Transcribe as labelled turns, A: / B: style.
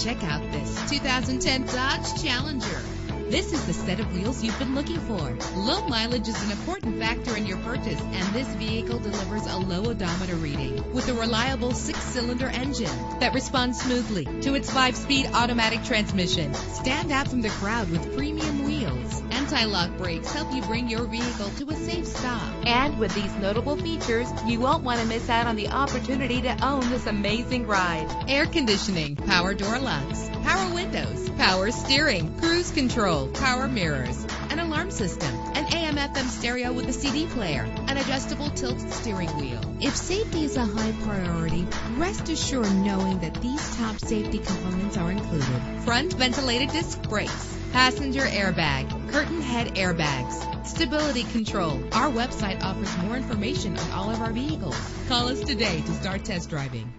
A: Check out this 2010 Dodge Challenger. This is the set of wheels you've been looking for. Low mileage is an important factor in your purchase, and this vehicle delivers a low odometer reading with a reliable 6-cylinder engine that responds smoothly to its 5-speed automatic transmission. Stand out from the crowd with premium wheels. Anti-lock brakes help you bring your vehicle to a safe stop. And with these notable features, you won't want to miss out on the opportunity to own this amazing ride. Air conditioning, power door locks, power windows, power steering, cruise control, power mirrors, an alarm system, an AM/FM stereo with a CD player, an adjustable tilt steering wheel. If safety is a high priority, rest assured knowing that these top safety components are included: front ventilated disc brakes, passenger airbag, curtain head airbags, stability control. Our website offers more information on all of our vehicles. Call us today to start test driving.